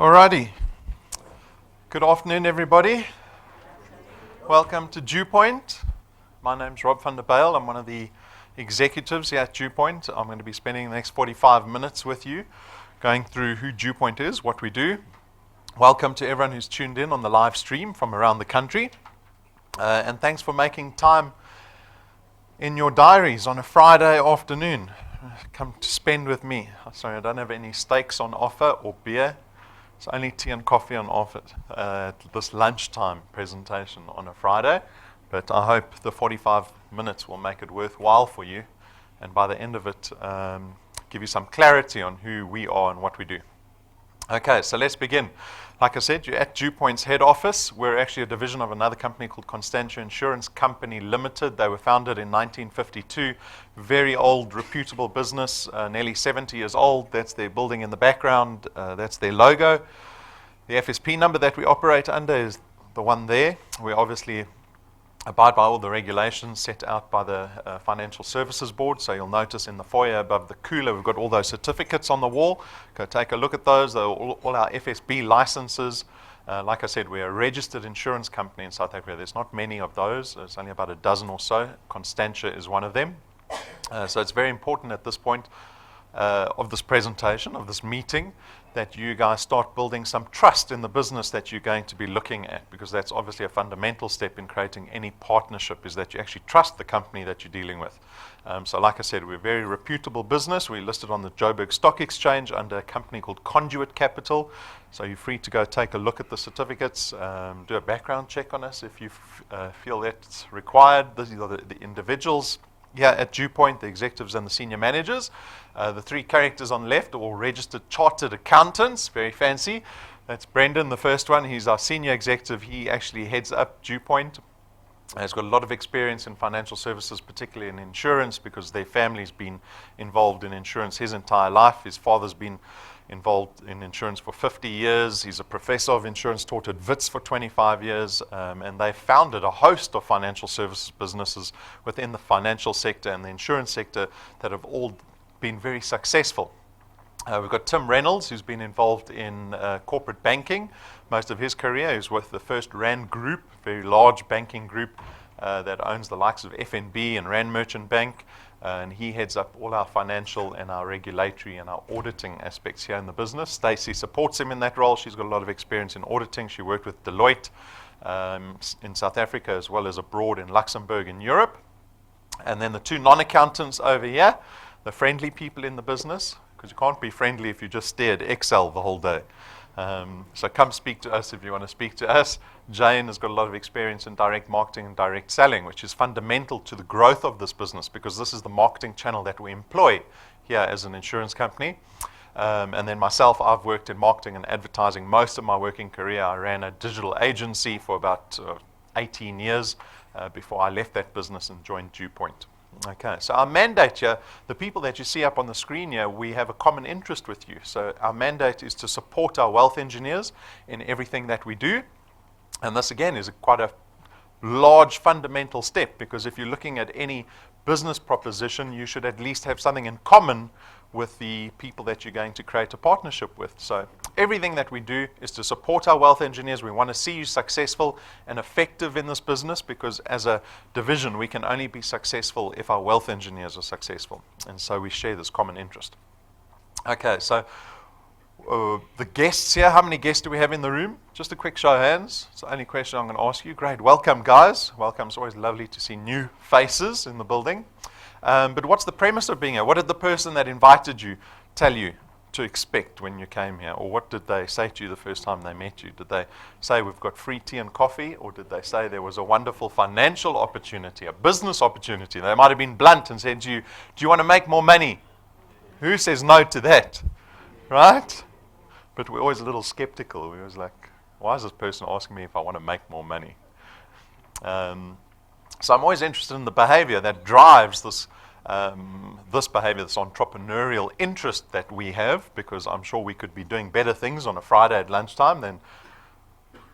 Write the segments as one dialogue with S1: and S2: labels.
S1: Alrighty. Good afternoon, everybody. Welcome to DuePoint. My name's Rob van der Bijl. I'm one of the executives here at DuePoint. I'm going to be spending the next 45 minutes with you going through who DuePoint is, what we do. Welcome to everyone who's tuned in on the live stream from around the country. And thanks for making time in your diaries on a Friday afternoon. Come to spend with me. Sorry, I don't have any steaks on offer or beer. It's only tea and coffee on offer at this lunchtime presentation on a Friday. But I hope the 45 minutes will make it worthwhile for you. And by the end of it, give you some clarity on who we are and what we do. Okay, so let's begin. Like I said, you're at DuePoint's head office. We're actually a division of another company called Constantia Insurance Company Limited. They were founded in 1952. Very old, reputable business, nearly 70 years old. That's their building in the background. That's their logo. The FSP number that we operate under is the one there. We obviously abide by all the regulations set out by the Financial Services Board. So you'll notice in the foyer above the cooler, we've got all those certificates on the wall. Go take a look at those. They're all our FSB licenses. Like I said, we're a registered insurance company in South Africa. There's not many of those. There's only about a dozen or so. Constantia is one of them. So it's very important at this point of this presentation, of this meeting, that you guys start building some trust in the business that you're going to be looking at, because that's obviously a fundamental step in creating any partnership, is that you actually trust the company that you're dealing with. So like I said, we're a very reputable business. We're listed on the Joburg Stock Exchange under a company called Conduit Capital. So you're free to go take a look at the certificates, do a background check on us if you feel that's required. These are the individuals here at DuePoint, the executives and the senior managers. The three characters on the left are all registered chartered accountants, very fancy. That's Brendan, the first one. He's our senior executive. He actually heads up DuePoint. He's got a lot of experience in financial services, particularly in insurance, because their family's been involved in insurance his entire life. His father's been involved in insurance for 50 years. He's a professor of insurance, taught at Wits for 25 years, and they've founded a host of financial services businesses within the financial sector and the insurance sector that have all been very successful. We've got Tim Reynolds, who's been involved in corporate banking most of his career. He's with the First Rand Group, very large banking group that owns the likes of FNB and Rand Merchant Bank. And he heads up all our financial and our regulatory and our auditing aspects here in the business. Stacey supports him in that role. She's got a lot of experience in auditing. She worked with Deloitte in South Africa as well as abroad in Luxembourg in Europe. And then the two non-accountants over here, the friendly people in the business, because you can't be friendly if you just stare at Excel the whole day. So come speak to us if you want to speak to us. Jane has got a lot of experience in direct marketing and direct selling, which is fundamental to the growth of this business, because this is the marketing channel that we employ here as an insurance company. And then myself, I've worked in marketing and advertising most of my working career. I ran a digital agency for about 18 years before I left that business and joined DuePoint. Okay, so our mandate here, the people that you see up on the screen here, we have a common interest with you. So our mandate is to support our wealth engineers in everything that we do. And this, again, is quite a large fundamental step, because if you're looking at any business proposition, you should at least have something in common with the people that you're going to create a partnership with. So everything that we do is to support our wealth engineers. We want to see you successful and effective in this business, because as a division, we can only be successful if our wealth engineers are successful. And so we share this common interest. Okay, so the guests here, how many guests do we have in the room? Just a quick show of hands. It's the only question I'm going to ask you. Great. Welcome, guys. Welcome. It's always lovely to see new faces in the building. But what's the premise of being here? What did the person that invited you tell you to expect when you came here? Or what did they say to you the first time they met you? Did they say we've got free tea and coffee? Or did they say there was a wonderful financial opportunity, a business opportunity? They might have been blunt and said to you, do you want to make more money? Who says no to that? Right? But we're always a little skeptical. We're always like, why is this person asking me if I want to make more money? So I'm always interested in the behavior that drives this behavior, this entrepreneurial interest that we have, because I'm sure we could be doing better things on a Friday at lunchtime than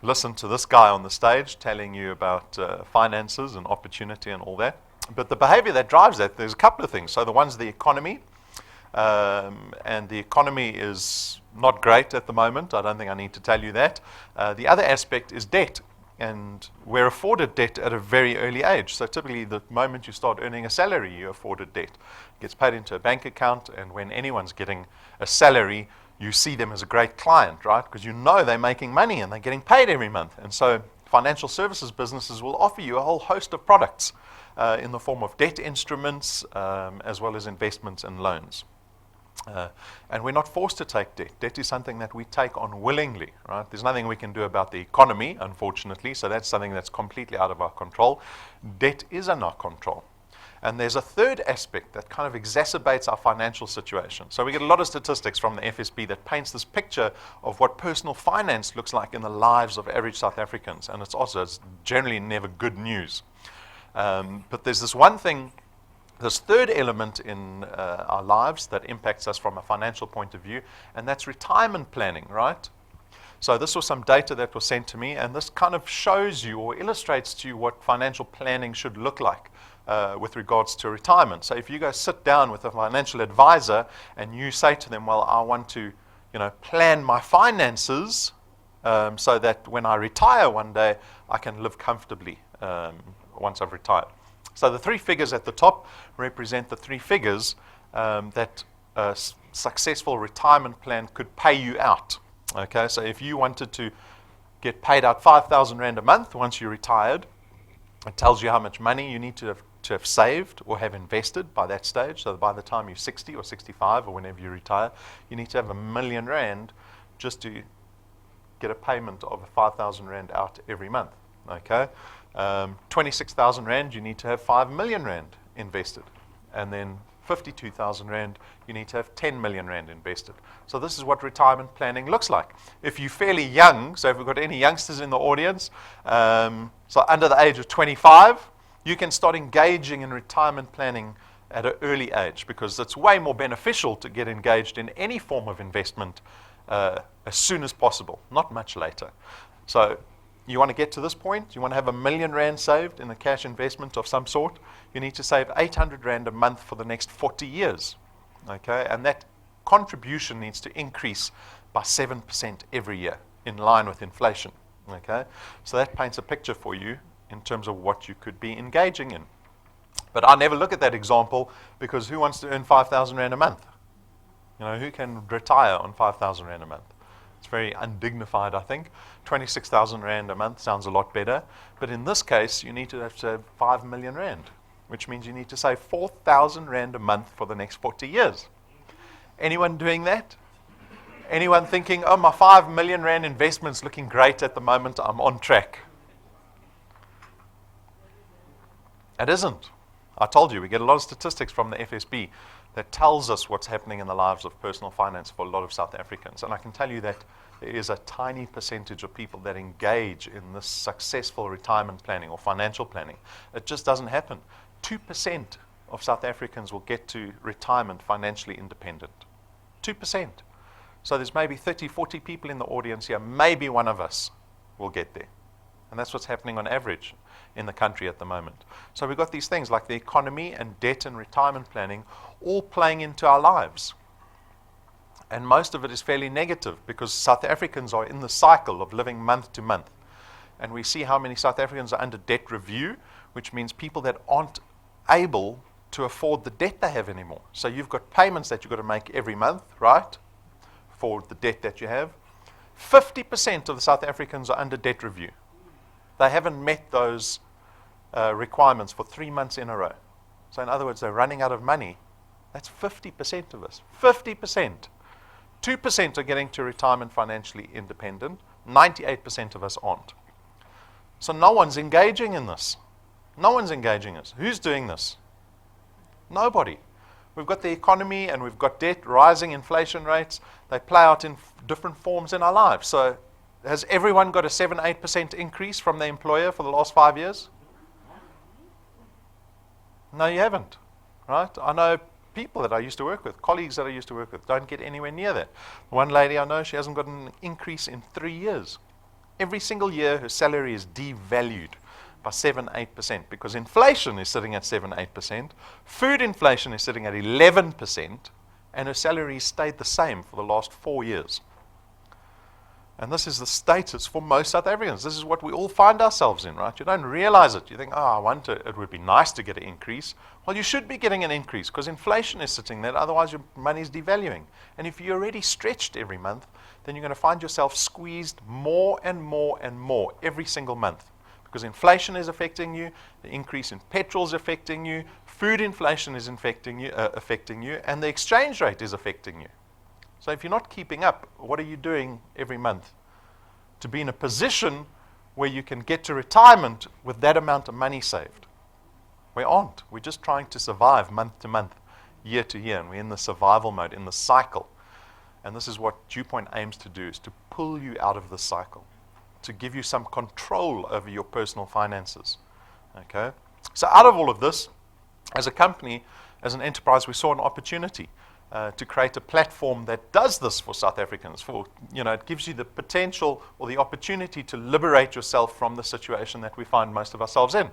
S1: listen to this guy on the stage telling you about finances and opportunity and all that. But the behavior that drives that, there's a couple of things. So the one's the economy. and the economy is not great at the moment. I don't think I need to tell you that. The other aspect is debt, and we're afforded debt at a very early age. So typically the moment you start earning a salary, you're afforded debt. It gets paid into a bank account, and when anyone's getting a salary, you see them as a great client, right? Because you know they're making money and they're getting paid every month. And so financial services businesses will offer you a whole host of products in the form of debt instruments, as well as investments and loans. And we're not forced to take debt. Debt is something that we take on willingly, right? There's nothing we can do about the economy, unfortunately, so that's something that's completely out of our control. Debt is in our control. And there's a third aspect that kind of exacerbates our financial situation. So we get a lot of statistics from the FSB that paints this picture of what personal finance looks like in the lives of average South Africans. And it's generally never good news. But there's this one thing, this third element in our lives that impacts us from a financial point of view, and that's retirement planning, right? So this was some data that was sent to me, and this kind of shows you or illustrates to you what financial planning should look like with regards to retirement. So if you go sit down with a financial advisor and you say to them, well, I want to, plan my finances so that when I retire one day, I can live comfortably once I've retired. So the three figures at the top represent the three figures that a successful retirement plan could pay you out. Okay, so if you wanted to get paid out 5,000 Rand a month once you're retired, it tells you how much money you need to have saved or have invested by that stage. So by the time you're 60 or 65 or whenever you retire, you need to have R1 million just to get a payment of 5,000 Rand out every month. Okay, 26,000 Rand, you need to have 5 million Rand invested. And then 52,000 Rand, you need to have 10 million Rand invested. So this is what retirement planning looks like. If you're fairly young, so if we've got any youngsters in the audience, so under the age of 25, you can start engaging in retirement planning at an early age, because it's way more beneficial to get engaged in any form of investment as soon as possible, not much later. So you want to get to this point, you want to have R1 million saved in a cash investment of some sort, you need to save 800 Rand a month for the next 40 years. Okay, and that contribution needs to increase by 7% every year in line with inflation. Okay, so that paints a picture for you in terms of what you could be engaging in. But I never look at that example, because who wants to earn 5,000 Rand a month? Who can retire on 5,000 Rand a month? It's very undignified, I think. 26,000 Rand a month sounds a lot better. But in this case, you need to have 5 million Rand, which means you need to save 4,000 Rand a month for the next 40 years. Anyone doing that? Anyone thinking, oh, my 5 million Rand investment's looking great at the moment, I'm on track? It isn't. I told you, we get a lot of statistics from the FSB that tells us what's happening in the lives of personal finance for a lot of South Africans. And I can tell you that there is a tiny percentage of people that engage in this successful retirement planning or financial planning. It just doesn't happen. 2% of South Africans will get to retirement financially independent. 2%. So there's maybe 30, 40 people in the audience here. Maybe one of us will get there. And that's what's happening on average in the country at the moment. So we've got these things like the economy and debt and retirement planning all playing into our lives. And most of it is fairly negative, because South Africans are in the cycle of living month to month. And we see how many South Africans are under debt review, which means people that aren't able to afford the debt they have anymore. So you've got payments that you've got to make every month, right, for the debt that you have. 50% of the South Africans are under debt review. They haven't met those requirements for 3 months in a row. So in other words, they're running out of money. That's 50% of us. 50%. 2% are getting to retirement financially independent. 98% of us aren't. So no one's engaging in this. No one's engaging in this. Who's doing this? Nobody. We've got the economy and we've got debt, rising inflation rates. They play out in different forms in our lives. So has everyone got a 7-8% increase from their employer for the last 5 years? No, you haven't. Right? I know people that I used to work with, colleagues that I used to work with, don't get anywhere near that. One lady I know, she hasn't got an increase in 3 years. Every single year, her salary is devalued by 7-8%, because inflation is sitting at 7-8%, food inflation is sitting at 11%, and her salary stayed the same for the last 4 years. And this is the status for most South Africans. This is what we all find ourselves in, right? You don't realize it. You think, oh, I wonder, it would be nice to get an increase. Well, you should be getting an increase because inflation is sitting there. Otherwise, your money is devaluing. And if you're already stretched every month, then you're going to find yourself squeezed more and more and more every single month. Because inflation is affecting you, the increase in petrol is affecting you, food inflation is affecting you, and the exchange rate is affecting you. So if you're not keeping up, what are you doing every month to be in a position where you can get to retirement with that amount of money saved? We aren't. We're just trying to survive month to month, year to year, and we're in the survival mode, in the cycle. And this is what DuePoint aims to do, is to pull you out of the cycle, to give you some control over your personal finances. Okay? So out of all of this, as a company, as an enterprise, we saw an opportunity to create a platform that does this for South Africans. It gives you the potential or the opportunity to liberate yourself from the situation that we find most of ourselves in.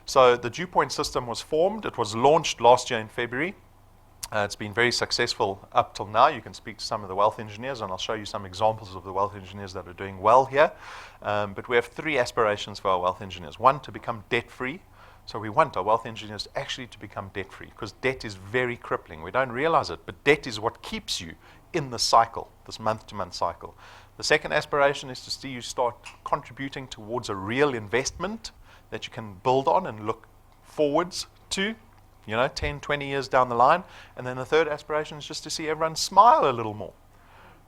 S1: So the DuePoint system was formed. It was launched last year in February. It's been very successful up till now. You can speak to some of the wealth engineers, and I'll show you some examples of the wealth engineers that are doing well here. But we have 3 aspirations for our wealth engineers. 1, to become debt-free. So we want our wealth engineers actually to become debt-free, because debt is very crippling. We don't realize it, but debt is what keeps you in the cycle, this month-to-month cycle. The second aspiration is to see you start contributing towards a real investment that you can build on and look forwards to, 10, 20 years down the line. And then the third aspiration is just to see everyone smile a little more,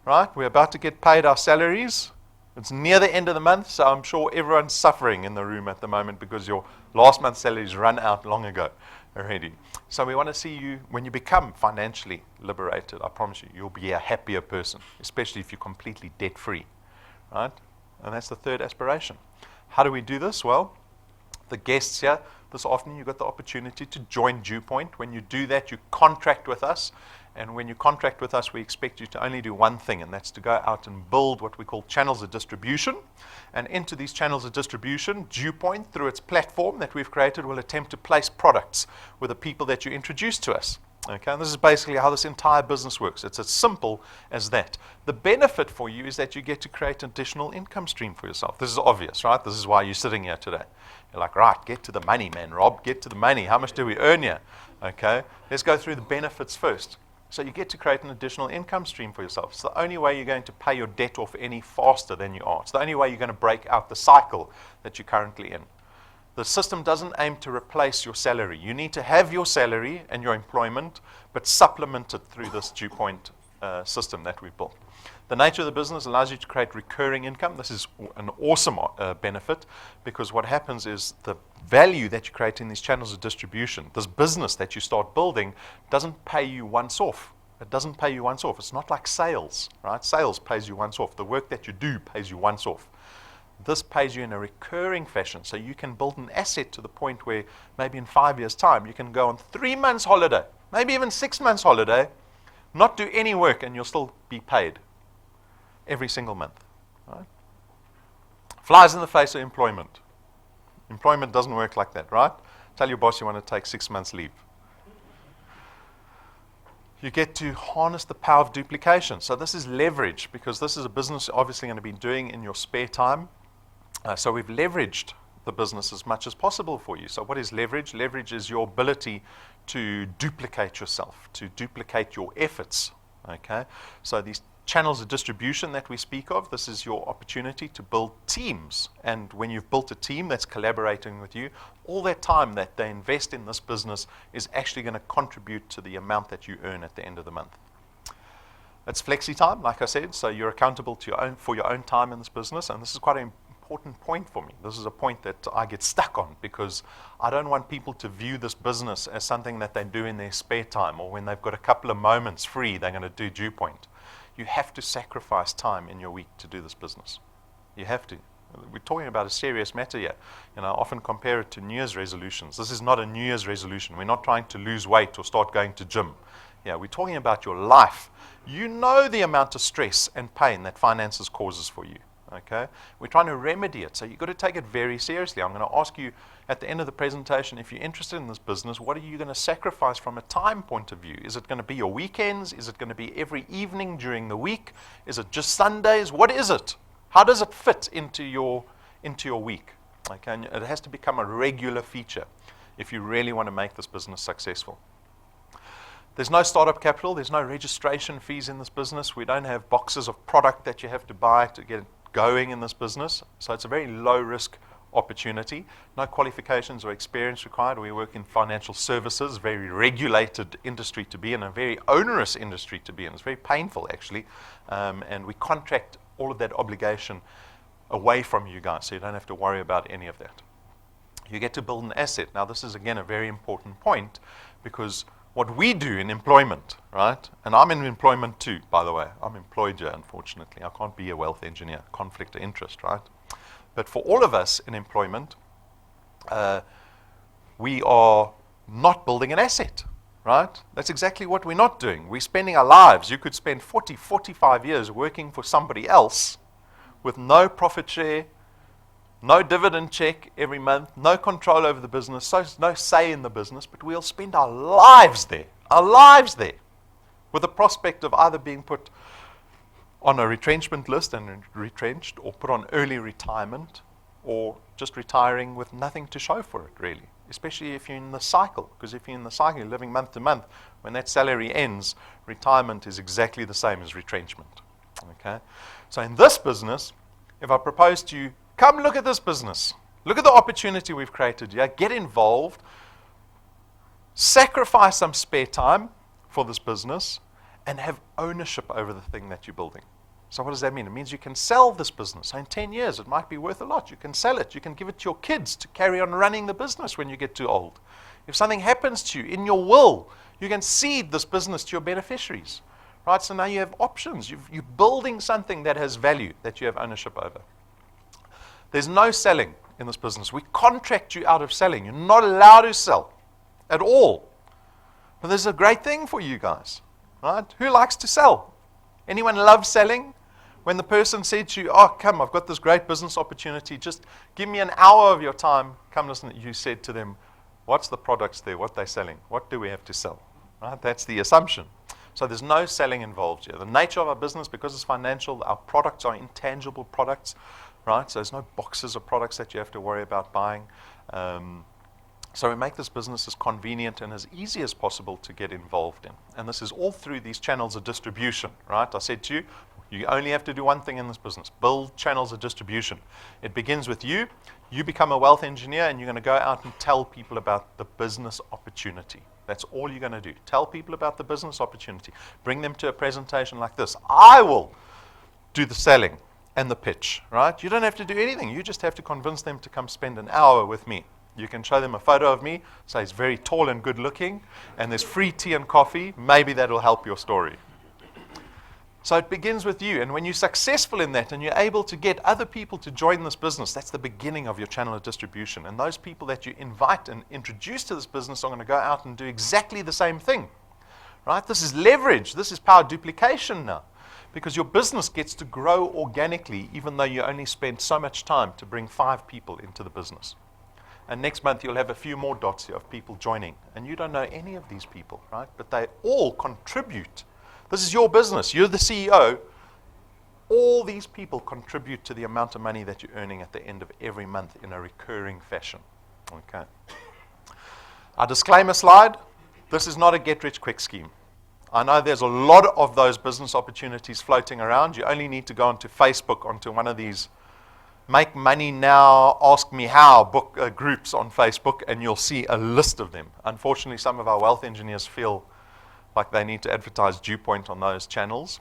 S1: right? We're about to get paid our salaries. It's near the end of the month, so I'm sure everyone's suffering in the room at the moment because your last month's salaries run out long ago already. So we want to see you, when you become financially liberated, I promise you, you'll be a happier person, especially if you're completely debt-free, right? And that's the third aspiration. How do we do this? Well, the guests here this afternoon, you've got the opportunity to join DuePoint. When you do that, you contract with us. And when you contract with us, we expect you to only do one thing, and that's to go out and build what we call channels of distribution. And into these channels of distribution, DuePoint, through its platform that we've created, will attempt to place products with the people that you introduce to us. Okay, and this is basically how this entire business works. It's as simple as that. The benefit for you is that you get to create an additional income stream for yourself. This is obvious, right? This is why you're sitting here today. You're like, right, get to the money, man, Rob. Get to the money. How much do we earn here? Okay, let's go through the benefits first. So you get to create an additional income stream for yourself. It's the only way you're going to pay your debt off any faster than you are. It's the only way you're going to break out the cycle that you're currently in. The system doesn't aim to replace your salary. You need to have your salary and your employment, but supplement it through this DuePoint system that we've built. The nature of the business allows you to create recurring income. This is an awesome benefit, because what happens is the value that you create in these channels of distribution, this business that you start building, doesn't pay you once off. It doesn't pay you once off. It's not like sales, right? Sales pays you once off. The work that you do pays you once off. This pays you in a recurring fashion, so you can build an asset to the point where maybe in 5 years' time you can go on 3 months holiday, maybe even 6 months holiday, not do any work, and you'll still be paid every single month. Right? Flies in the face of employment. Employment doesn't work like that, right? Tell your boss you want to take 6 months leave. You get to harness the power of duplication. So this is leverage, because this is a business you're obviously going to be doing in your spare time. So we've leveraged the business as much as possible for you. So what is leverage? Leverage is your ability to duplicate yourself, to duplicate your efforts. Okay? So these channels of distribution that we speak of, this is your opportunity to build teams. And when you've built a team that's collaborating with you, all that time that they invest in this business is actually going to contribute to the amount that you earn at the end of the month. It's flexi time, like I said, so you're accountable to for your own time in this business, and this is quite an important point for me. This is a point that I get stuck on, because I don't want people to view this business as something that they do in their spare time, or when they've got a couple of moments free, they're going to do DuePoint. You have to sacrifice time in your week to do this business. You have to. We're talking about a serious matter here. I often compare it to New Year's resolutions. This is not a New Year's resolution. We're not trying to lose weight or start going to gym. Yeah, we're talking about your life. You know the amount of stress and pain that finances causes for you. Okay, we're trying to remedy it, so you've got to take it very seriously. I'm going to ask you at the end of the presentation, if you're interested in this business, what are you going to sacrifice from a time point of view? Is it going to be your weekends? Is it going to be every evening during the week? Is it just Sundays? What is it? How does it fit into your week? Okay, and it has to become a regular feature if you really want to make this business successful. There's no startup capital. There's no registration fees in this business. We don't have boxes of product that you have to buy to get going in this business. So it's a very low risk opportunity. No qualifications or experience required. We work in financial services, very regulated industry to be in, a very onerous industry to be in. It's very painful actually. And we contract all of that obligation away from you guys, so you don't have to worry about any of that. You get to build an asset. Now this is again a very important point, because what we do in employment, right? And I'm in employment too, by the way. I'm employed here, unfortunately. I can't be a wealth engineer, conflict of interest, right? But for all of us in employment, we are not building an asset, right? That's exactly what we're not doing. We're spending our lives. You could spend 40, 45 years working for somebody else with no profit share, no dividend check every month, no control over the business, so no say in the business, but we'll spend our lives there, with the prospect of either being put on a retrenchment list and retrenched, or put on early retirement, or just retiring with nothing to show for it, really, especially if you're in the cycle, because if you're in the cycle, you're living month to month, when that salary ends, retirement is exactly the same as retrenchment, okay? So in this business, if I propose to you, come look at this business. Look at the opportunity we've created here. Get involved. Sacrifice some spare time for this business and have ownership over the thing that you're building. So what does that mean? It means you can sell this business. So in 10 years, it might be worth a lot. You can sell it. You can give it to your kids to carry on running the business when you get too old. If something happens to you in your will, you can cede this business to your beneficiaries. Right? So now you have options. You're building something that has value, that you have ownership over. There's no selling in this business. We contract you out of selling. You're not allowed to sell at all. But this is a great thing for you guys, right? Who likes to sell? Anyone love selling? When the person said to you, oh, come, I've got this great business opportunity, just give me an hour of your time, come listen. You said to them, what's the products there? What they're selling? What do we have to sell? Right? That's the assumption. So there's no selling involved here. The nature of our business, because it's financial, our products are intangible products. Right? So there's no boxes of products that you have to worry about buying. So we make this business as convenient and as easy as possible to get involved in. And this is all through these channels of distribution. Right? I said to you, you only have to do one thing in this business, build channels of distribution. It begins with you. You become a wealth engineer and you're going to go out and tell people about the business opportunity. That's all you're going to do. Tell people about the business opportunity. Bring them to a presentation like this. I will do the selling and the pitch, right? You don't have to do anything. You just have to convince them to come spend an hour with me. You can show them a photo of me, say he's very tall and good looking, and there's free tea and coffee. Maybe that'll help your story. So it begins with you, and when you're successful in that and you're able to get other people to join this business, that's the beginning of your channel of distribution. And those people that you invite and introduce to this business are going to go out and do exactly the same thing, right? This is leverage. This is power duplication now. Because your business gets to grow organically, even though you only spend so much time to bring 5 people into the business. And next month, you'll have a few more dots here of people joining. And you don't know any of these people, right? But they all contribute. This is your business. You're the CEO. All these people contribute to the amount of money that you're earning at the end of every month in a recurring fashion. Okay. Our disclaimer slide. This is not a get-rich-quick scheme. I know there's a lot of those business opportunities floating around. You only need to go onto Facebook, onto one of these Make Money Now, Ask Me How groups on Facebook, and you'll see a list of them. Unfortunately, some of our wealth engineers feel like they need to advertise DuePoint on those channels.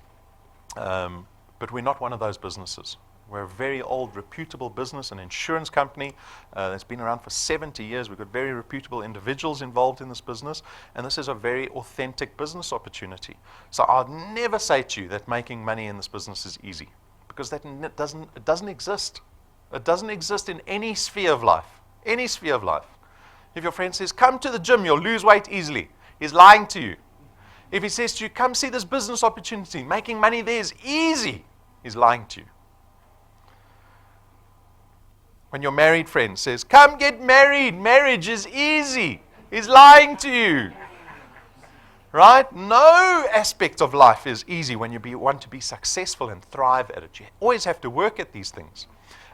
S1: But we're not one of those businesses. We're a very old, reputable business, an insurance company that's been around for 70 years. We've got very reputable individuals involved in this business, and this is a very authentic business opportunity. So I'd never say to you that making money in this business is easy, because it doesn't exist. It doesn't exist in any sphere of life. Any sphere of life. If your friend says, come to the gym, you'll lose weight easily, he's lying to you. If he says to you, come see this business opportunity, making money there is easy, he's lying to you. When your married friend says, come get married, marriage is easy, he's lying to you. Right? No aspect of life is easy when you want to be successful and thrive at it. You always have to work at these things.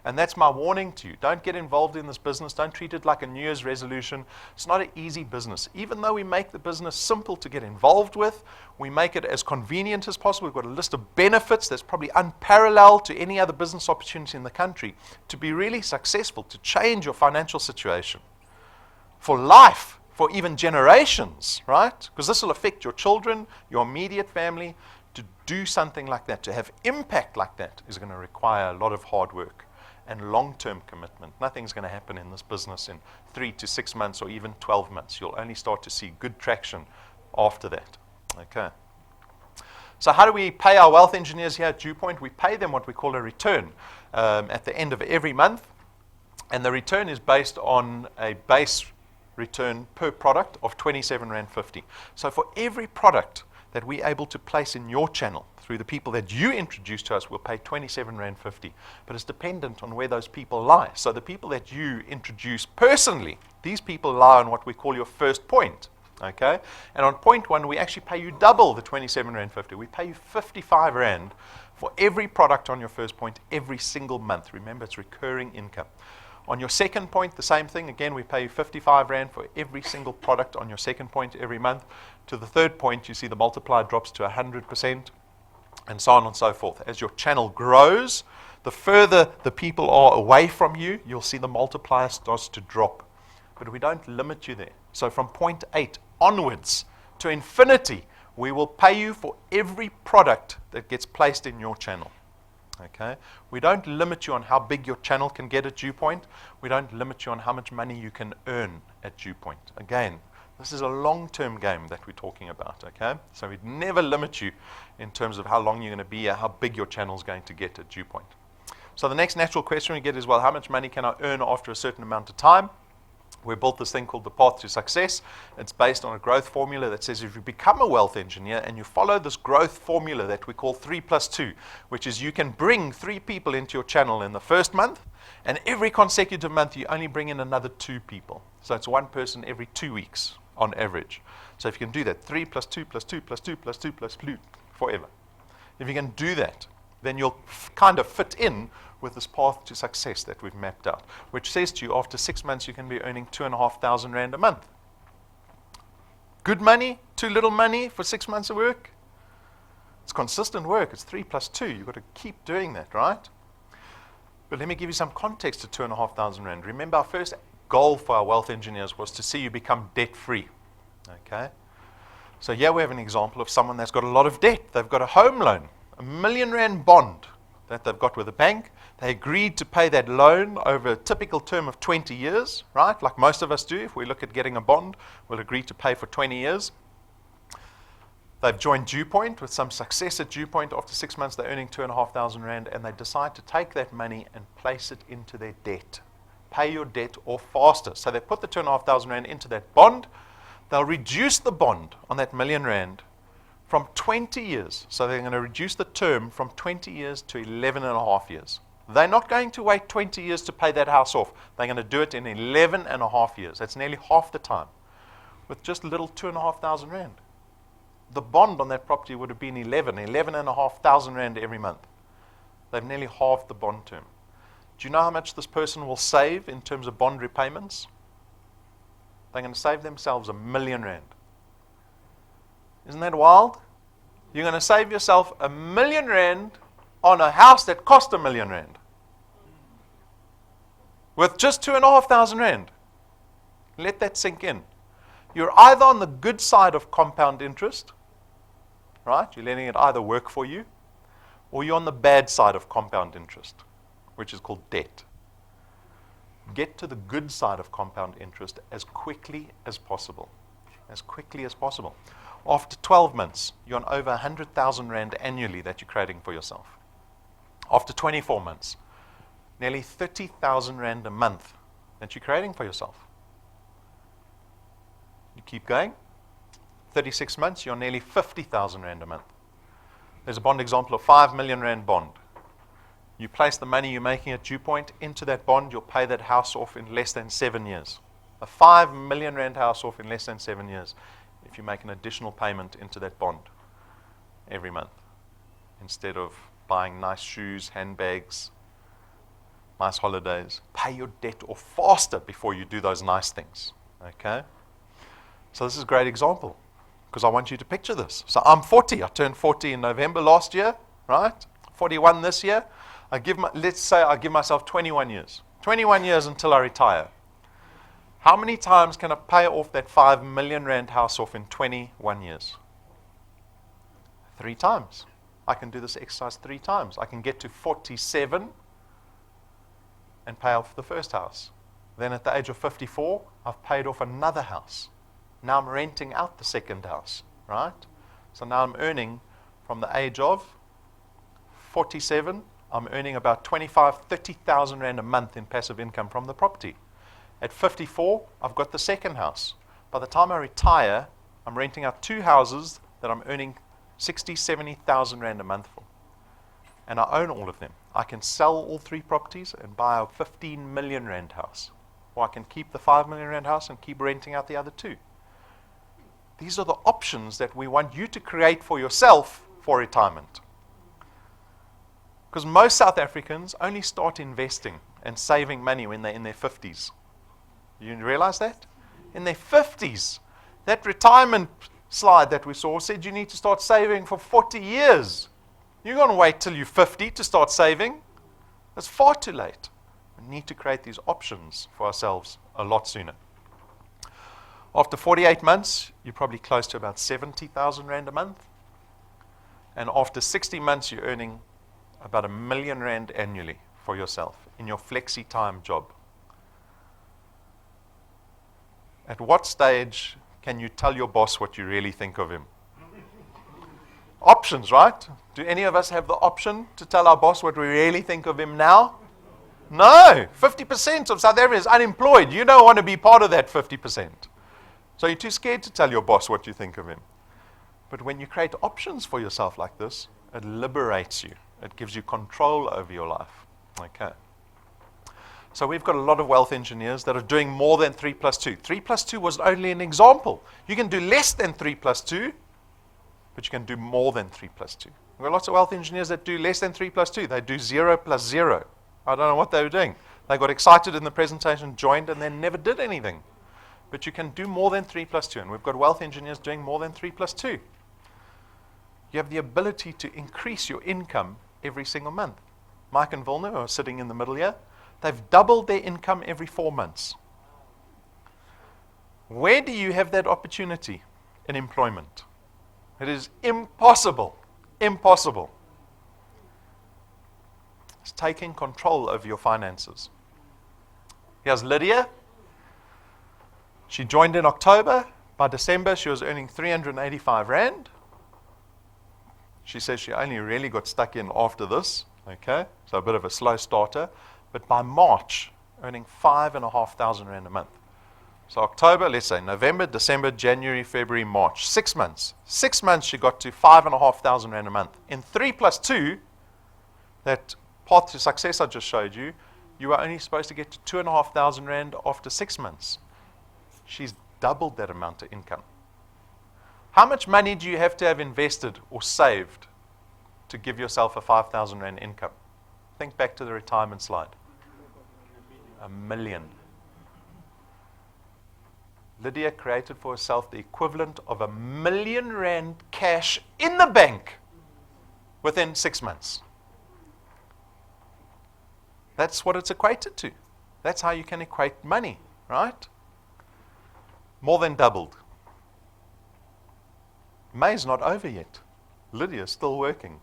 S1: And that's my warning to you. Don't get involved in this business. Don't treat it like a New Year's resolution. It's not an easy business. Even though we make the business simple to get involved with, we make it as convenient as possible. We've got a list of benefits that's probably unparalleled to any other business opportunity in the country. To be really successful, to change your financial situation for life, for even generations, right? Because this will affect your children, your immediate family. To do something like that, to have impact like that, is going to require a lot of hard work and long-term commitment. Nothing's going to happen in this business in 3 to 6 months or even 12 months. You'll only start to see good traction after that. Okay. So how do we pay our wealth engineers here at DuePoint? We pay them what we call a return at the end of every month. And the return is based on a base return per product of R27.50. So for every product that we're able to place in your channel through the people that you introduce to us, we'll pay R27.50. But it's dependent on where those people lie. So the people that you introduce personally, these people lie on what we call your first point. Okay? And on point one, we actually pay you double the R27.50. We pay you R55 for every product on your first point every single month. Remember, it's recurring income. On your second point, the same thing. Again, we pay you R55 for every single product on your second point every month. To the third point, you see the multiplier drops to 100%, and so on and so forth. As your channel grows, the further the people are away from you, you'll see the multiplier starts to drop. But we don't limit you there. So from point 8 onwards to infinity, we will pay you for every product that gets placed in your channel. Okay? We don't limit you on how big your channel can get at DuePoint. We don't limit you on how much money you can earn at DuePoint. Again, this is a long-term game that we're talking about. Okay? So we'd never limit you in terms of how long you're going to be here, how big your channel is going to get at DuePoint. So the next natural question we get is, well, how much money can I earn after a certain amount of time? We built this thing called the Path to Success. It's based on a growth formula that says if you become a wealth engineer and you follow this growth formula that we call 3+2, which is you can bring 3 people into your channel in the first month, and every consecutive month you only bring in another 2 people. So it's 1 person every 2 weeks on average. So if you can do that, 3+2+2+2+2+2 forever. If you can do that, then you'll kind of fit in with this path to success that we've mapped out, which says to you after 6 months you can be earning R2,500 a month. Good money, too little money for 6 months of work? It's consistent work. It's 3+2. You've got to keep doing that, right? But let me give you some context to R2,500. Remember, our first goal for our wealth engineers was to see you become debt-free. Okay? So here we have an example of someone that's got a lot of debt. They've got a home loan, R1 million bond that they've got with a bank. They agreed to pay that loan over a typical term of 20 years, right? Like most of us do. If we look at getting a bond, we'll agree to pay for 20 years. They've joined DuePoint with some success at DuePoint. After 6 months, they're earning R2,500, and they decide to take that money and place it into their debt. Pay your debt off faster. So they put the R2,500 into that bond. They'll reduce the bond on that R1 million from 20 years. So they're going to reduce the term from 20 years to 11.5 years. They're not going to wait 20 years to pay that house off. They're going to do it in 11.5 years. That's nearly half the time, with just a little R2,500. The bond on that property would have been 11,500 rand every month. They've nearly halved the bond term. Do you know how much this person will save in terms of bond repayments? They're going to save themselves R1 million. Isn't that wild? You're going to save yourself R1 million on a house that cost R1 million with just R2,500. Let that sink in. You're either on the good side of compound interest, right? You're letting it either work for you, or you're on the bad side of compound interest, which is called debt. Get to the good side of compound interest as quickly as possible. As quickly as possible. After 12 months, you're on over 100,000 rand annually that you're creating for yourself. After 24 months, nearly 30,000 rand a month that you're creating for yourself. You keep going. 36 months, you're nearly 50,000 rand a month. There's a bond example of 5 million rand bond. You place the money you're making at DuePoint into that bond, you'll pay that house off in less than 7 years. A 5 million rand house off in less than 7 years if you make an additional payment into that bond every month instead of buying nice shoes, handbags, nice holidays. Pay your debt off faster before you do those nice things. Okay? So this is a great example because I want you to picture this. So I'm 40. I turned 40 in November last year, right? 41 this year. Let's say I give myself 21 years. 21 years until I retire. How many times can I pay off that 5 million rand house off in 21 years? 3 times. I can do this exercise 3 times. I can get to 47 and pay off the first house. Then at the age of 54, I've paid off another house. Now I'm renting out the second house, right? So now I'm earning from the age of 47, I'm earning about 30,000 rand a month in passive income from the property. At 54, I've got the second house. By the time I retire, I'm renting out 2 houses that I'm earning 70,000 rand a month for. And I own all of them. I can sell all 3 properties and buy a 15 million rand house. Or I can keep the 5 million rand house and keep renting out the other 2. These are the options that we want you to create for yourself for retirement. Because most South Africans only start investing and saving money when they're in their 50s. You realize that? In their 50s. That retirement slide that we saw said you need to start saving for 40 years. You're going to wait till you're 50 to start saving? That's far too late. We need to create these options for ourselves a lot sooner. After 48 months, you're probably close to about 70,000 rand a month. And after 60 months, you're earning about 1 million rand annually for yourself in your flexi time job. At what stage can you tell your boss what you really think of him? Options, right? Do any of us have the option to tell our boss what we really think of him now? No. 50% of South Africans are unemployed. You don't want to be part of that 50%. So you're too scared to tell your boss what you think of him. But when you create options for yourself like this, it liberates you. It gives you control over your life. Okay. So we've got a lot of wealth engineers that are doing more than 3 plus 2. 3 plus 2 was only an example. You can do less than 3 plus 2, but you can do more than 3 plus 2. We've got lots of wealth engineers that do less than 3 plus 2. They do 0 plus 0. I don't know what they were doing. They got excited in the presentation, joined, and then never did anything. But you can do more than 3 plus 2. And we've got wealth engineers doing more than 3 plus 2. You have the ability to increase your income every single month. Mike and Vilna, who are sitting in the middle here, they've doubled their income every 4 months. Where do you have that opportunity in employment? It is impossible. Impossible. It's taking control over your finances. Here's Lydia. She joined in October. By December, she was earning 385 rand. She says she only really got stuck in after this. Okay, so a bit of a slow starter. But by March, earning 5,500 rand a month. So October, let's say November, December, January, February, March. 6 months. 6 months she got to 5,500 rand a month. In 3 plus 2, that path to success I just showed you, you are only supposed to get to 2,500 rand after 6 months. She's doubled that amount of income. How much money do you have to have invested or saved to give yourself a 5,000 rand income? Think back to the retirement slide. 1 million. Lydia created for herself the equivalent of 1 million rand cash in the bank within 6 months. That's what it's equated to. That's how you can equate money, right? More than doubled. May's not over yet. Lydia's still working.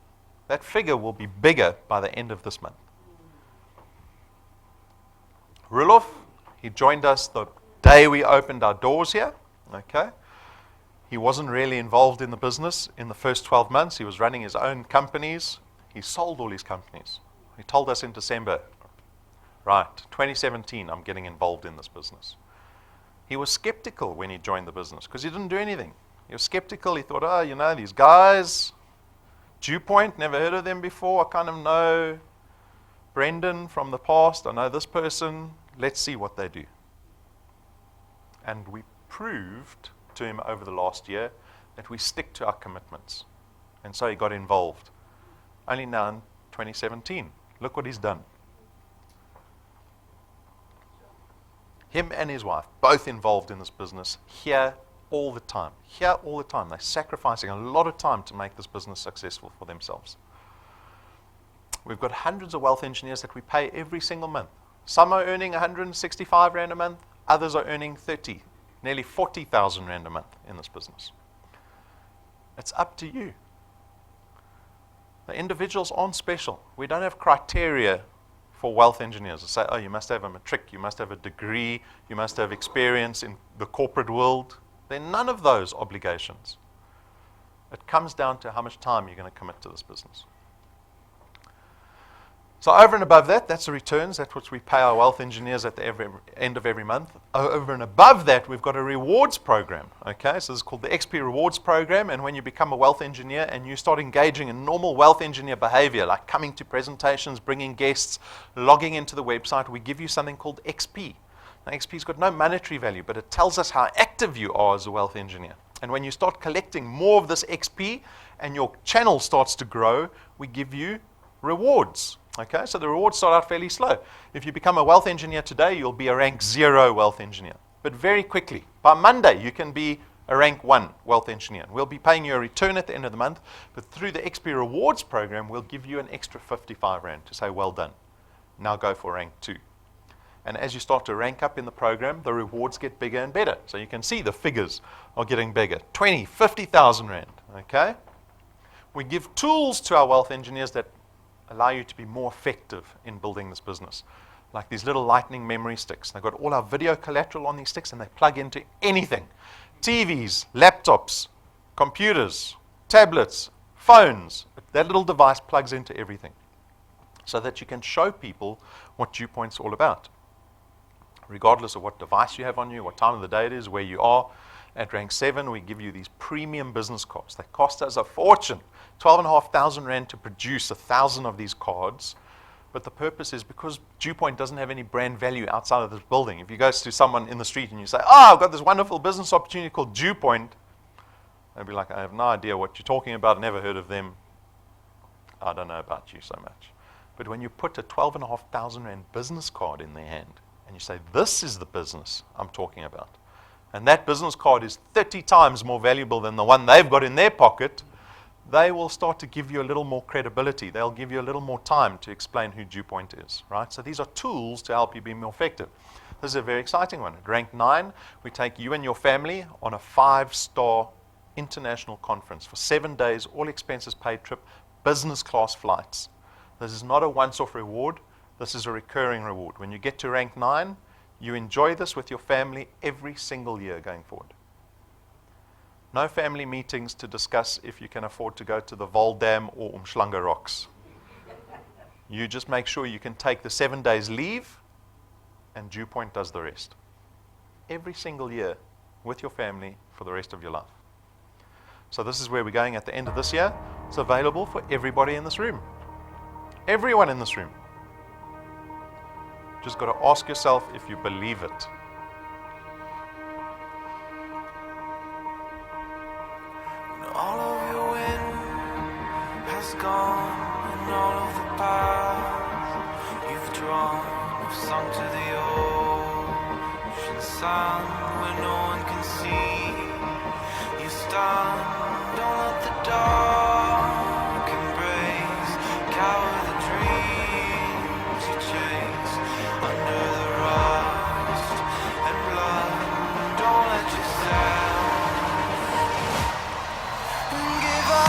S1: That figure will be bigger by the end of this month. Rulof, he joined us the day we opened our doors here. Okay. He wasn't really involved in the business in the first 12 months. He was running his own companies. He sold all his companies. He told us in December, right, 2017, I'm getting involved in this business. He was skeptical when he joined the business because he didn't do anything. He was skeptical. He thought, oh, you know, these guys, DuePoint, never heard of them before. I kind of know. Brendan from the past, I know this person, let's see what they do. And we proved to him over the last year that we stick to our commitments. And so he got involved. Only now in 2017, look what he's done. Him and his wife, both involved in this business, here all the time. Here all the time. They're sacrificing a lot of time to make this business successful for themselves. We've got hundreds of wealth engineers that we pay every single month. Some are earning 165 Rand a month, others are earning 30, nearly 40,000 Rand a month in this business. It's up to you. The individuals aren't special. We don't have criteria for wealth engineers to say, oh, you must have a matric, you must have a degree, you must have experience in the corporate world. There are none of those obligations. It comes down to how much time you're going to commit to this business. So over and above that, that's the returns. That's what we pay our wealth engineers at the end of every month. Over and above that, we've got a rewards program. Okay, so this is called the XP Rewards Program. And when you become a wealth engineer and you start engaging in normal wealth engineer behavior, like coming to presentations, bringing guests, logging into the website, we give you something called XP. Now, XP's got no monetary value, but it tells us how active you are as a wealth engineer. And when you start collecting more of this XP and your channel starts to grow, we give you rewards. Okay, so the rewards start out fairly slow. If you become a wealth engineer today, you'll be a rank 0 wealth engineer. But very quickly, by Monday, you can be a rank 1 wealth engineer. We'll be paying you a return at the end of the month, but through the XP Rewards program, we'll give you an extra 55 Rand to say, well done. Now go for rank 2. And as you start to rank up in the program, the rewards get bigger and better. So you can see the figures are getting bigger. 20, 50,000 Rand, okay? We give tools to our wealth engineers that allow you to be more effective in building this business. Like these little lightning memory sticks. They've got all our video collateral on these sticks and they plug into anything. TVs, laptops, computers, tablets, phones. That little device plugs into everything so that you can show people what DuePoint's all about. Regardless of what device you have on you, what time of the day it is, where you are. At rank 7, we give you these premium business cards. They cost us a fortune, 12,500 Rand to produce 1,000 of these cards. But the purpose is because DuePoint doesn't have any brand value outside of this building. If you go to someone in the street and you say, oh, I've got this wonderful business opportunity called DuePoint, they'll be like, I have no idea what you're talking about, never heard of them. I don't know about you so much. But when you put a 12,500 Rand business card in their hand and you say, this is the business I'm talking about, and that business card is 30 times more valuable than the one they've got in their pocket, they will start to give you a little more credibility. They'll give you a little more time to explain who DuePoint is, right? So these are tools to help you be more effective. This is a very exciting one. At rank 9, we take you and your family on a 5-star international conference for 7 days, all expenses paid trip, business class flights. This is not a once-off reward. This is a recurring reward. When you get to rank 9, you enjoy this with your family every single year going forward. No family meetings to discuss if you can afford to go to the Valdam or Umhlanga Rocks. You just make sure you can take the 7 days leave, and DuePoint does the rest. Every single year with your family for the rest of your life. So this is where we're going at the end of this year. It's available for everybody in this room. Everyone in this room. Just got to ask yourself if you believe it.
S2: When all of your wind has gone and all of the paths you've drawn have sunk to the ocean sand where no one can see. You stand, don't let the dark embrace, cower the dreams you chase under the rust and blood. Don't let yourself give up.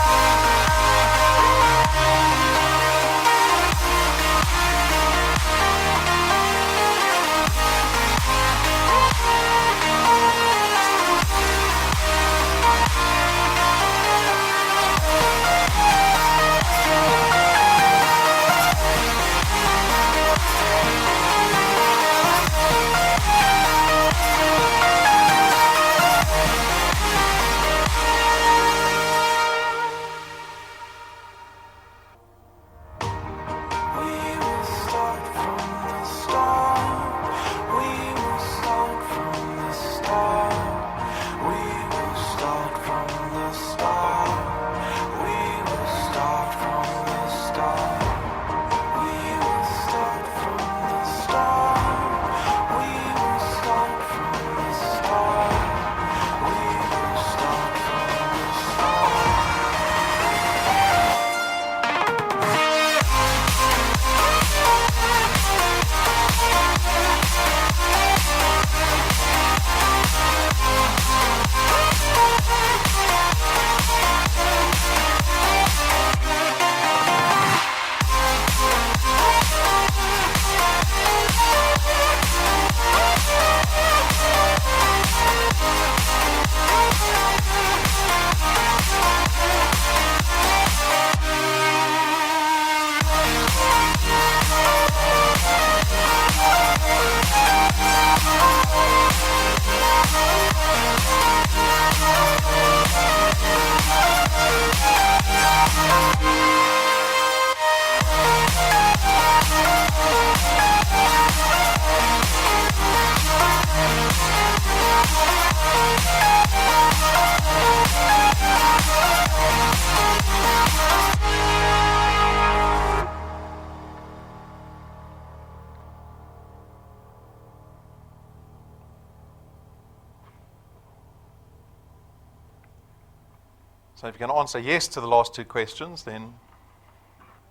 S1: So if you can answer yes to the last two questions, then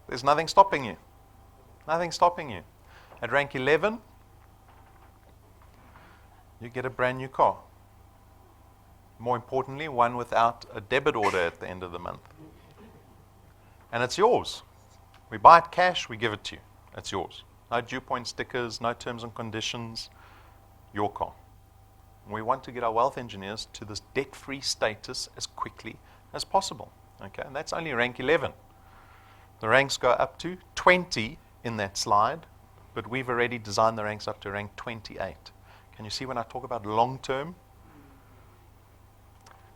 S1: there's nothing stopping you. Nothing stopping you. At rank 11, you get a brand new car. More importantly, one without a debit order at the end of the month. And it's yours. We buy it cash, we give it to you. It's yours. No DuePoint stickers, no terms and conditions. Your car. We want to get our wealth engineers to this debt-free status as quickly as possible. Okay, and that's only rank 11. The ranks go up to 20 in that slide, but we've already designed the ranks up to rank 28. Can you see when I talk about long-term?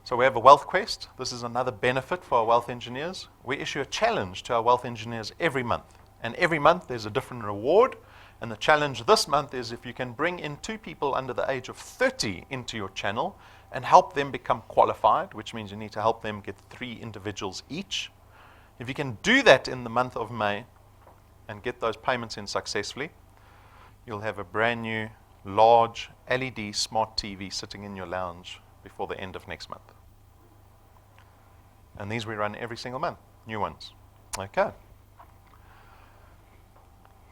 S1: So we have a wealth quest. This is another benefit for our wealth engineers. We issue a challenge to our wealth engineers every month. And every month there's a different reward. And the challenge this month is if you can bring in 2 people under the age of 30 into your channel and help them become qualified, which means you need to help them get 3 individuals each. If you can do that in the month of May and get those payments in successfully, you'll have a brand new large LED smart TV sitting in your lounge before the end of next month. And these we run every single month, new ones. Okay.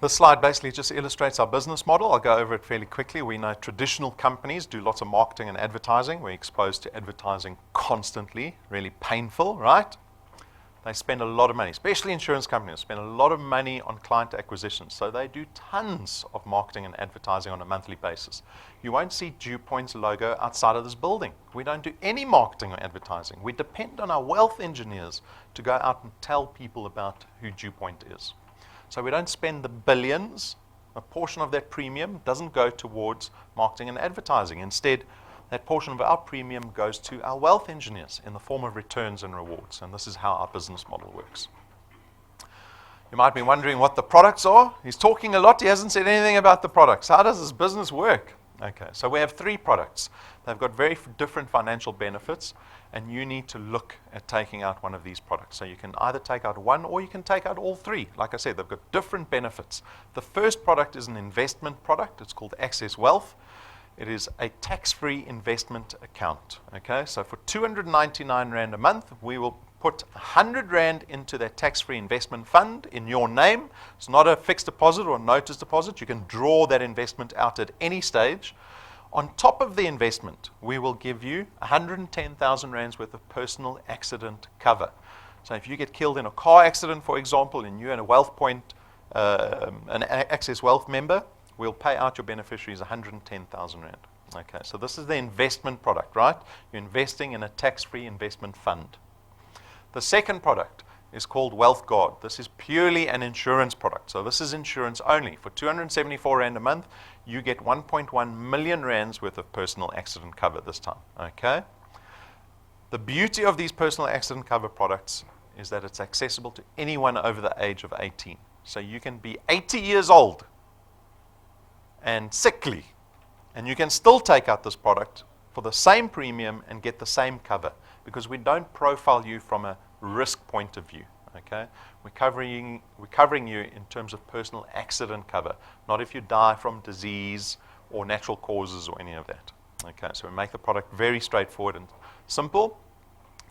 S1: This slide basically just illustrates our business model. I'll go over it fairly quickly. We know traditional companies do lots of marketing and advertising. We're exposed to advertising constantly, really painful, right? They spend a lot of money, especially insurance companies, spend a lot of money on client acquisition. So they do tons of marketing and advertising on a monthly basis. You won't see DuePoint's logo outside of this building. We don't do any marketing or advertising. We depend on our wealth engineers to go out and tell people about who DuePoint is. So we don't spend the billions. A portion of that premium doesn't go towards marketing and advertising. Instead, that portion of our premium goes to our wealth engineers in the form of returns and rewards. And this is how our business model works. You might be wondering what the products are. He's talking a lot. He hasn't said anything about the products. How does this business work? Okay, so we have 3 products. They've got very different financial benefits, and you need to look at taking out one of these products. So you can either take out one or you can take out all 3. Like I said, they've got different benefits. The first product is an investment product. It's called Access Wealth. It is a tax-free investment account. Okay, so for 299 Rand a month, we will put 100 Rand into that tax-free investment fund in your name. It's not a fixed deposit or a notice deposit. You can draw that investment out at any stage. On top of the investment, we will give you 110,000 Rands worth of personal accident cover. So if you get killed in a car accident, for example, and you're in a WealthPoint, an Access Wealth member, we'll pay out your beneficiaries 110,000 Rand. Okay, so this is the investment product, right? You're investing in a tax-free investment fund. The second product is called Wealth Guard. This is purely an insurance product. So this is insurance only. For 274 Rand a month, you get 1.1 million Rands worth of personal accident cover this time. Okay? The beauty of these personal accident cover products is that it's accessible to anyone over the age of 18. So you can be 80 years old and sickly, and you can still take out this product for the same premium and get the same cover, because we don't profile you from a risk point of view. Okay, we're covering you in terms of personal accident cover, not if you die from disease or natural causes or any of that. Okay, so we make the product very straightforward and simple.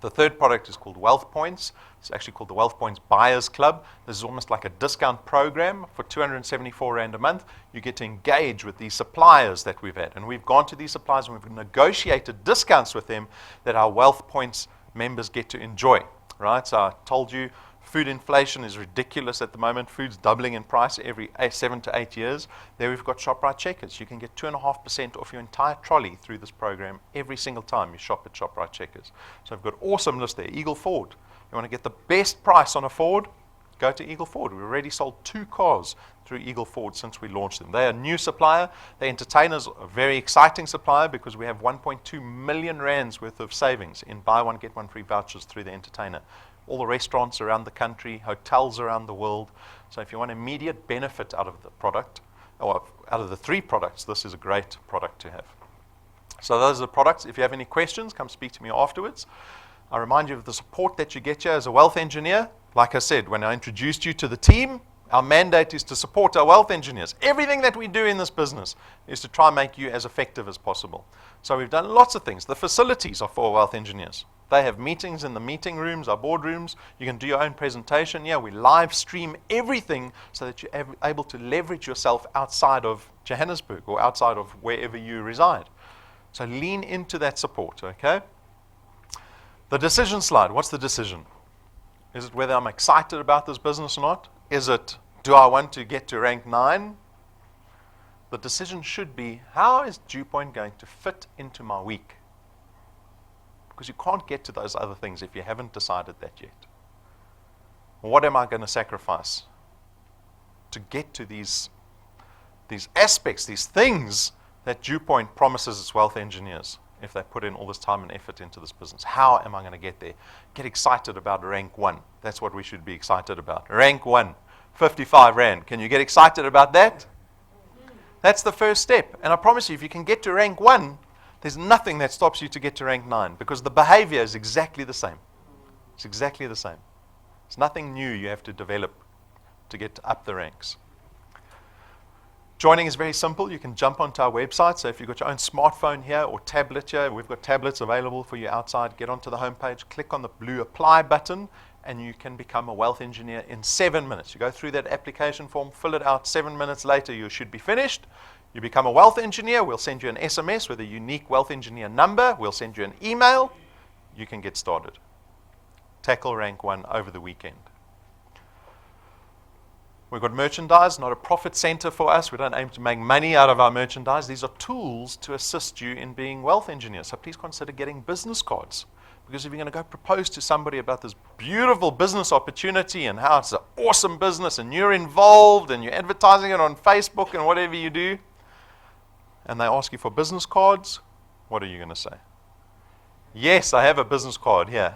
S1: The third product is called Wealth Points. It's actually called the Wealth Points Buyers Club. This is almost like a discount program. For 274 Rand a month, you get to engage with these suppliers that we've had. And we've gone to these suppliers and we've negotiated discounts with them that our Wealth Points members get to enjoy. Right? So I told you, food inflation is ridiculous at the moment. Food's doubling in price every 7 to 8 years. There we've got ShopRite Checkers. You can get 2.5% off your entire trolley through this program every single time you shop at ShopRite Checkers. So we've got awesome lists there. Eagle Ford. You want to get the best price on a Ford? Go to Eagle Ford. We've already sold 2 cars through Eagle Ford since we launched them. They're a new supplier. They entertain us, a very exciting supplier, because we have 1.2 million Rands worth of savings in buy one, get one free vouchers through the entertainer. All the restaurants around the country, hotels around the world. So if you want immediate benefit out of the product, or out of the 3 products, this is a great product to have. So those are the products. If you have any questions, come speak to me afterwards. I remind you of the support that you get here as a wealth engineer. Like I said, when I introduced you to the team, our mandate is to support our wealth engineers. Everything that we do in this business is to try and make you as effective as possible. So we've done lots of things. The facilities are for wealth engineers. They have meetings in the meeting rooms, our boardrooms. You can do your own presentation. Yeah, we live stream everything so that you're able to leverage yourself outside of Johannesburg or outside of wherever you reside. So lean into that support, okay? The decision slide, what's the decision? Is it whether I'm excited about this business or not? Is it, do I want to get to rank 9? The decision should be, how is DuePoint going to fit into my week? Because you can't get to those other things if you haven't decided that yet. What am I going to sacrifice to get to these aspects, these things that DuePoint promises its wealth engineers if they put in all this time and effort into this business? How am I going to get there? Get excited about rank 1. That's what we should be excited about. Rank 1, 55 Rand. Can you get excited about that? That's the first step. And I promise you, if you can get to rank 1, there's nothing that stops you to get to rank 9 because the behavior is exactly the same. It's exactly the same. It's nothing new you have to develop to get up the ranks. Joining is very simple. You can jump onto our website. So if you've got your own smartphone here or tablet here, we've got tablets available for you outside. Get onto the homepage, click on the blue apply button, and you can become a wealth engineer in 7 minutes. You go through that application form, fill it out. 7 minutes later, you should be finished. You become a wealth engineer. We'll send you an SMS with a unique wealth engineer number. We'll send you an email. You can get started. Tackle rank 1 over the weekend. We've got merchandise, not a profit center for us. We don't aim to make money out of our merchandise. These are tools to assist you in being wealth engineers. So please consider getting business cards. Because if you're going to go propose to somebody about this beautiful business opportunity and how it's an awesome business and you're involved and you're advertising it on Facebook and whatever you do, and they ask you for business cards, what are you going to say? Yes, I have a business card here,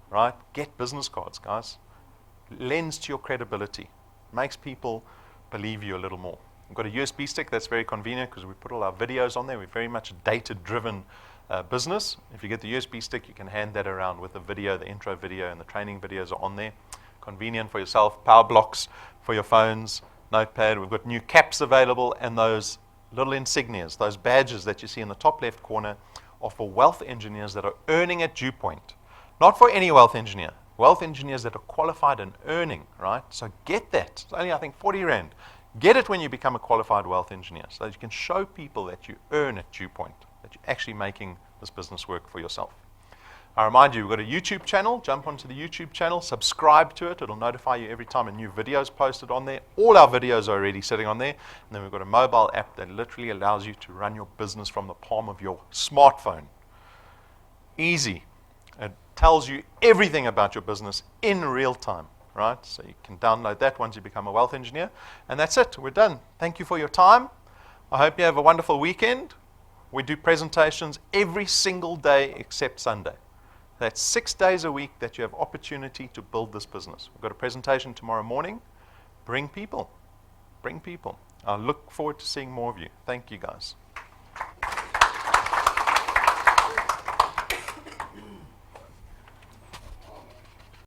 S1: right? Get business cards, guys. Lends to your credibility. Makes people believe you a little more. We've got a USB stick that's very convenient because we put all our videos on there. We're very much a data-driven business. If you get the USB stick, you can hand that around with the video, the intro video, and the training videos are on there. Convenient for yourself. Power blocks for your phones, notepad. We've got new caps available, and those little insignias, those badges that you see in the top left corner are for wealth engineers that are earning at DuePoint. Not for any wealth engineer. Wealth engineers that are qualified and earning, right? So get that. It's only, I think, 40 Rand. Get it when you become a qualified wealth engineer so that you can show people that you earn at DuePoint, that you're actually making this business work for yourself. I remind you, we've got a YouTube channel. Jump onto the YouTube channel, subscribe to it. It'll notify you every time a new video is posted on there. All our videos are already sitting on there. And then we've got a mobile app that literally allows you to run your business from the palm of your smartphone. Easy. It tells you everything about your business in real time, right? So you can download that once you become a wealth engineer. And that's it. We're done. Thank you for your time. I hope you have a wonderful weekend. We do presentations every single day except Sunday. That's 6 days a week that you have opportunity to build this business. We've got a presentation tomorrow morning. Bring people. Bring people. I look forward to seeing more of you. Thank you, guys.